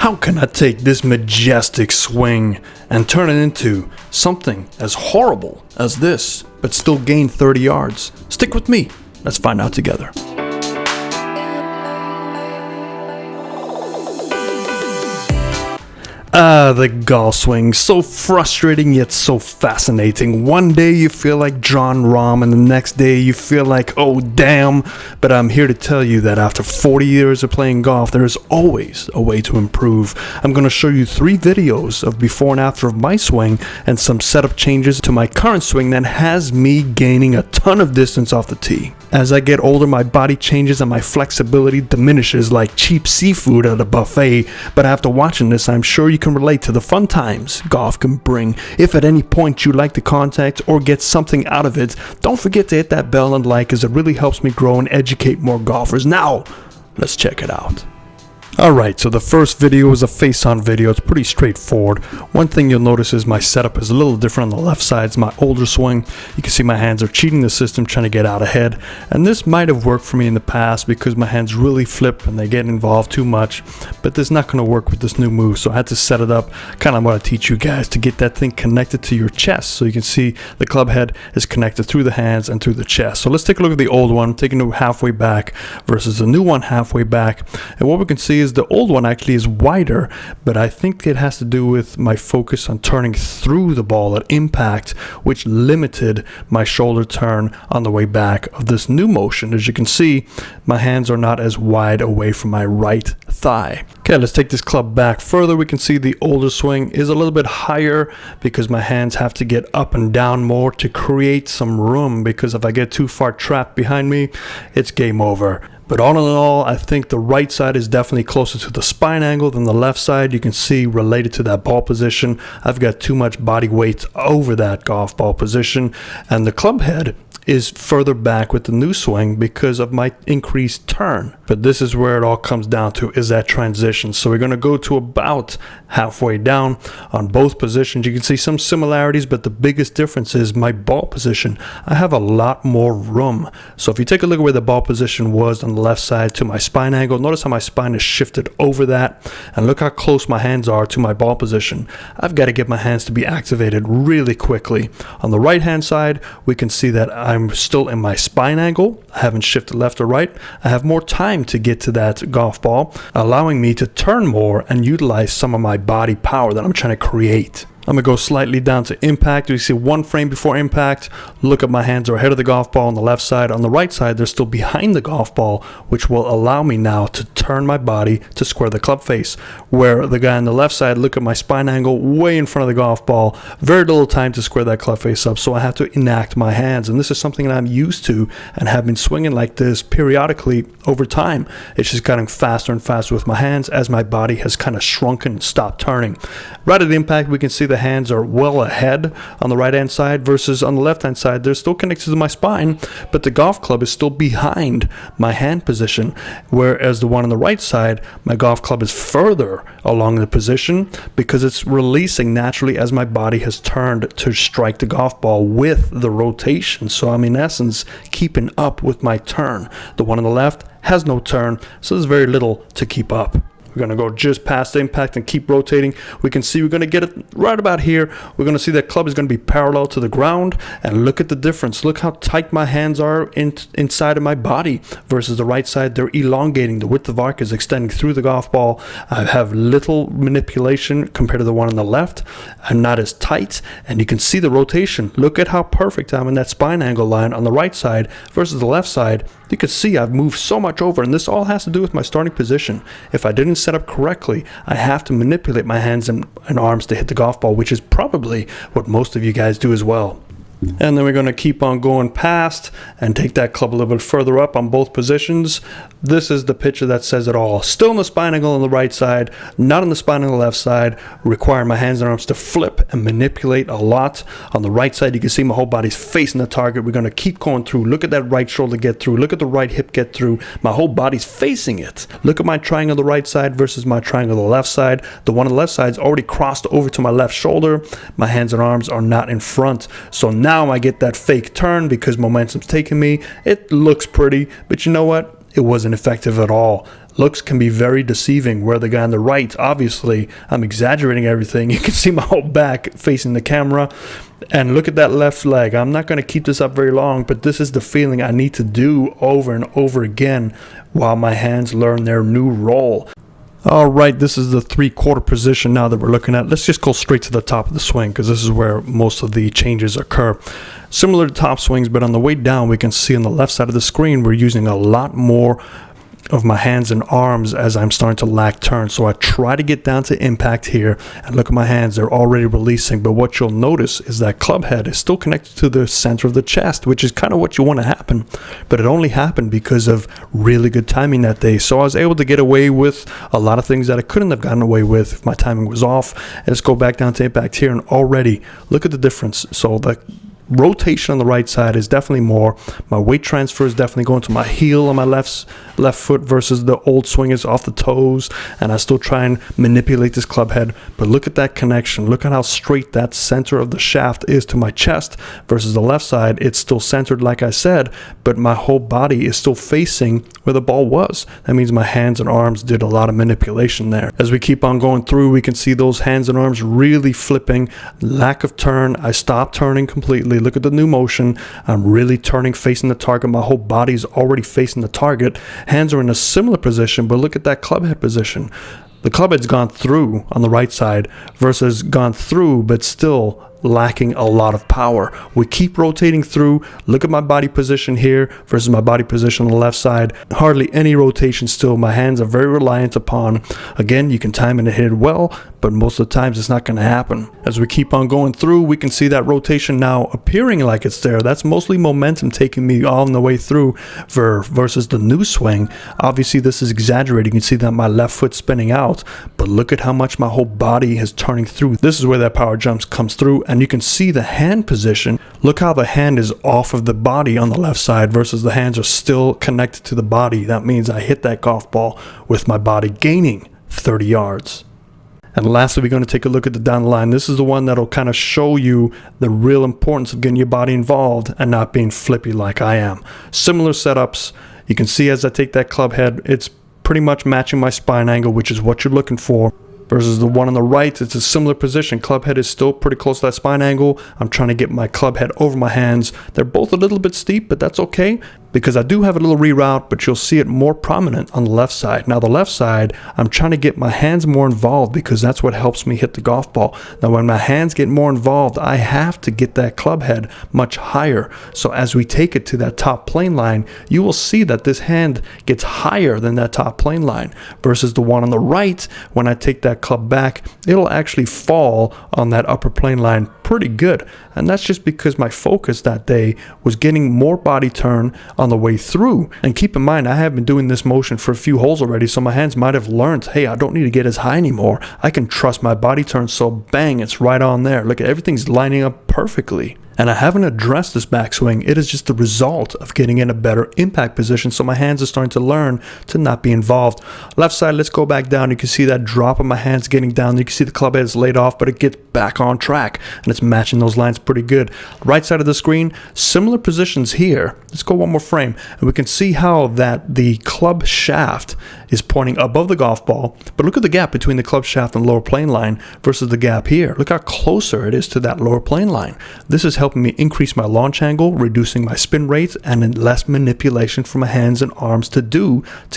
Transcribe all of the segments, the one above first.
How can I take this majestic swing and turn it into something as horrible as this, but still gain 30 yards? Stick with me. Let's find out together. The golf swing, so frustrating yet so fascinating. One day you feel like John Rahm and the next day you feel like, oh damn. But I'm here to tell you that after 40 years of playing golf, there is always a way to improve. I'm going to show you 3 videos of before and after of my swing and some setup changes to my current swing that has me gaining a ton of distance off the tee. As I get older, my body changes and my flexibility diminishes like cheap seafood at a buffet. But after watching this, I'm sure you can relate to the fun times golf can bring. If at any point you like the content or get something out of it, don't forget to hit that bell and like, as it really helps me grow and educate more golfers. Now, let's check it out. Alright, so the first video is a face-on video. It's pretty straightforward. One thing you'll notice is my setup is a little different on the left side. It's my older swing. You can see my hands are cheating the system, trying to get out ahead. And this might have worked for me in the past because my hands really flip and they get involved too much. But this is not going to work with this new move. So I had to set it up, kind of what I teach you guys, to get that thing connected to your chest. So you can see the club head is connected through the hands and through the chest. So let's take a look at the old one, taking it halfway back versus the new one halfway back. And what we can see is the old one actually is wider, but I think it has to do with my focus on turning through the ball at impact, which limited my shoulder turn on the way back of this new motion. As you can see, my hands are not as wide away from my right thigh. Okay, let's take this club back further. We can see the older swing is a little bit higher because my hands have to get up and down more to create some room, because if I get too far trapped behind me, it's game over. But all in all, I think the right side is definitely closer to the spine angle than the left side. You can see related to that ball position, I've got too much body weight over that golf ball position. And the club head is further back with the new swing because of my increased turn. But this is where it all comes down to, is that transition. So we're going to go to about halfway down on both positions. You can see some similarities, but the biggest difference is my ball position. I have a lot more room. So if you take a look at where the ball position was on the left side to my spine angle, notice how my spine is shifted over that, and look how close my hands are to my ball position. I've got to get my hands to be activated really quickly. On the right hand side, we can see that I'm still in my spine angle. I haven't shifted left or right. I have more time to get to that golf ball, allowing me to turn more and utilize some of my body power that I'm trying to create. I'm going to go slightly down to impact. You see one frame before impact. Look at my hands are ahead of the golf ball on the left side. On the right side, they're still behind the golf ball, which will allow me now to turn my body to square the club face. Where the guy on the left side, look at my spine angle way in front of the golf ball. Very little time to square that club face up, so I have to enact my hands. And this is something that I'm used to and have been swinging like this periodically over time. It's just getting faster and faster with my hands as my body has kind of shrunken and stopped turning. Right at impact, we can see the hands are well ahead on the right hand side versus on the left hand side. They're still connected to my spine, but the golf club is still behind my hand position, whereas the one on the right side, my golf club is further along the position because it's releasing naturally as my body has turned to strike the golf ball with the rotation. So I'm in essence keeping up with my turn. The one on the left has no turn, so there's very little to keep up. We're going to go just past the impact and keep rotating. We can see we're going to get it right about here. We're going to see that club is going to be parallel to the ground. And look at the difference. Look how tight my hands are inside of my body versus the right side. They're elongating. The width of arc is extending through the golf ball. I have little manipulation compared to the one on the left. I'm not as tight. And you can see the rotation. Look at how perfect I'm in that spine angle line on the right side versus the left side. You can see I've moved so much over, and this all has to do with my starting position. If I didn't set up correctly, I have to manipulate my hands and arms to hit the golf ball, which is probably what most of you guys do as well. And then we're going to keep on going past and take that club a little bit further up on both positions. This is the picture that says it all. Still in the spine angle on the right side, not on the spine on the left side. Require my hands and arms to flip and manipulate a lot. On the right side, you can see my whole body's facing the target. We're going to keep going through. Look at that right shoulder get through. Look at the right hip get through. My whole body's facing it. Look at my triangle on the right side versus my triangle on the left side. The one on the left side's already crossed over to my left shoulder. My hands and arms are not in front. So now I get that fake turn because momentum's taking me. It looks pretty, but you know what? It wasn't effective at all. Looks can be very deceiving, where the guy on the right, obviously, I'm exaggerating everything. You can see my whole back facing the camera. And look at that left leg. I'm not going to keep this up very long, but this is the feeling I need to do over and over again while my hands learn their new role. All right, this is the 3/4 position now that we're looking at. Let's just go straight to the top of the swing, because this is where most of the changes occur. Similar to top swings, but on the way down, we can see on the left side of the screen, we're using a lot more of my hands and arms as I'm starting to lack turn. So I try to get down to impact here, and look at my hands, they're already releasing. But what you'll notice is that club head is still connected to the center of the chest, which is kind of what you want to happen. But it only happened because of really good timing that day. So I was able to get away with a lot of things that I couldn't have gotten away with if my timing was off. And let's go back down to impact here, and already look at the difference. So the rotation on the right side is definitely more. My weight transfer is definitely going to my heel on my left foot versus the old swing is off the toes, and I still try and manipulate this club head. But look at that connection. Look at how straight that center of the shaft is to my chest versus the left side. It's still centered, like I said, but my whole body is still facing where the ball was. That means my hands and arms did a lot of manipulation there. As we keep on going through, we can see those hands and arms really flipping. Lack of turn. I stopped turning completely. Look at the new motion. I'm really turning, facing the target. My whole body is already facing the target. Hands are in a similar position, but look at that club head position. The club head's gone through on the right side versus gone through, but still lacking a lot of power. We keep rotating through. Look at my body position here versus my body position on the left side. Hardly any rotation still. My hands are very reliant upon. Again, you can time it and hit it well, but most of the times it's not going to happen. As we keep on going through, we can see that rotation now appearing like it's there. That's mostly momentum taking me on the way through versus the new swing. Obviously, this is exaggerating. You can see that my left foot's spinning out, but look at how much my whole body is turning through. This is where that power jump comes through, and you can see the hand position. Look how the hand is off of the body on the left side versus the hands are still connected to the body. That means I hit that golf ball with my body gaining 30 yards. And lastly, we're going to take a look at the down the line. This is the one that'll kind of show you the real importance of getting your body involved and not being flippy like I am. Similar setups. You can see as I take that club head, it's pretty much matching my spine angle, which is what you're looking for. Versus the one on the right, it's a similar position. Club head is still pretty close to that spine angle. I'm trying to get my club head over my hands. They're both a little bit steep, but that's okay because I do have a little reroute, but you'll see it more prominent on the left side. Now the left side, I'm trying to get my hands more involved because that's what helps me hit the golf ball. Now when my hands get more involved, I have to get that club head much higher. So as we take it to that top plane line, you will see that this hand gets higher than that top plane line versus the one on the right. When I take that club back, it'll actually fall on that upper plane line pretty good. And that's just because my focus that day was getting more body turn on the way through. And keep in mind, I have been doing this motion for a few holes already, so my hands might have learned, hey, I don't need to get as high anymore. I can trust my body turn, so bang, it's right on there. Look, everything's lining up perfectly. And I haven't addressed this backswing. It is just the result of getting in a better impact position. So my hands are starting to learn to not be involved. Left side, let's go back down. You can see that drop of my hands getting down. You can see the club head is laid off, but it gets back on track. And it's matching those lines pretty good. Right side of the screen, similar positions here. Let's go one more frame. And we can see how that the club shaft is pointing above the golf ball. But look at the gap between the club shaft and lower plane line versus the gap here. Look how closer it is to that lower plane line. This is helping me increase my launch angle, reducing my spin rate, and less manipulation for my hands and arms to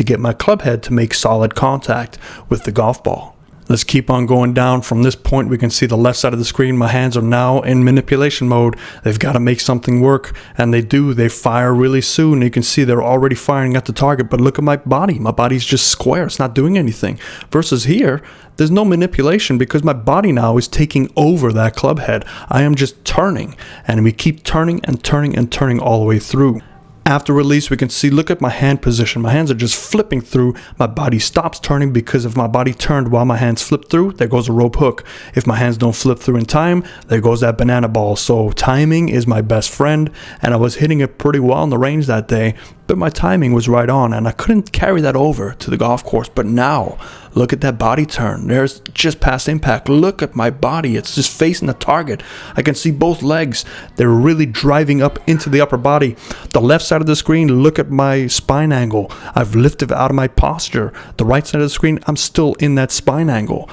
get my club head to make solid contact with the golf ball. Let's keep on going down. From this point, we can see the left side of the screen. My hands are now in manipulation mode. They've got to make something work, and they do. They fire really soon. You can see they're already firing at the target, but look at my body. My body's just square. It's not doing anything. Versus here, there's no manipulation because my body now is taking over that club head. I am just turning, and we keep turning and turning and turning all the way through. After release, we can see, look at my hand position. My hands are just flipping through. My body stops turning because if my body turned while my hands flip through, there goes a rope hook. If my hands don't flip through in time, there goes that banana ball. So timing is my best friend, and I was hitting it pretty well in the range that day. but my timing was right on, and I couldn't carry that over to the golf course. But now, look at that body turn. There's just past impact. Look at my body. It's just facing the target. I can see both legs. They're really driving up into the upper body. The left side of the screen, look at my spine angle. I've lifted out of my posture. The right side of the screen, I'm still in that spine angle.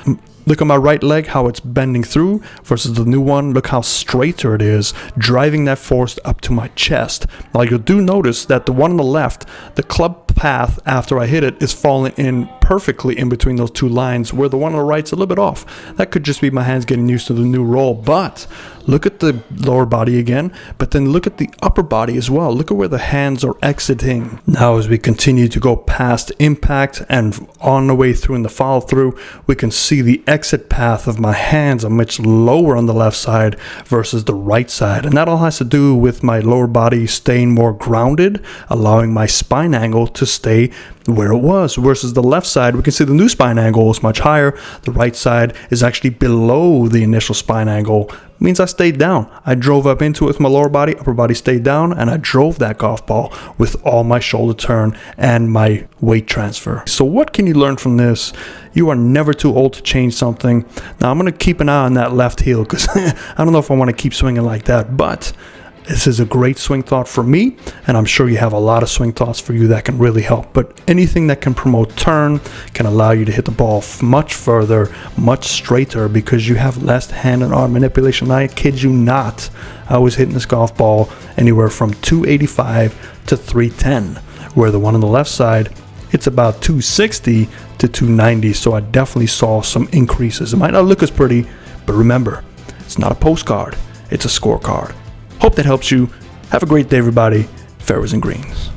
Look at my right leg, how it's bending through versus the new one. Look how straighter it is, driving that force up to my chest. Now you'll do notice that the one on the left, the club path after I hit it is falling in perfectly in between those two lines, where the one on the right's a little bit off. That could just be my hands getting used to the new roll. But look at the lower body again, but then look at the upper body as well. Look at where the hands are exiting. Now as we continue to go past impact and on the way through in the follow through, we can see the exit path of my hands are much lower on the left side versus the right side. And that all has to do with my lower body staying more grounded, allowing my spine angle to stay where it was, versus the left side. We can see the new spine angle is much higher. The right side is actually below the initial spine angle. Means I stayed down. I drove up into it with my lower body, upper body stayed down, and I drove that golf ball with all my shoulder turn and my weight transfer. So what can you learn from this? You are never too old to change something. Now I'm going to keep an eye on that left heel, because I don't know if I want to keep swinging like that, but this is a great swing thought for me, and I'm sure you have a lot of swing thoughts for you that can really help. But anything that can promote turn can allow you to hit the ball much further, much straighter, because you have less hand and arm manipulation. I kid you not, I was hitting this golf ball anywhere from 285 to 310, where the one on the left side, it's about 260 to 290. So I definitely saw some increases. It might not look as pretty, but remember, it's not a postcard, it's a scorecard. Hope that helps you. Have a great day, everybody. Fairways and greens.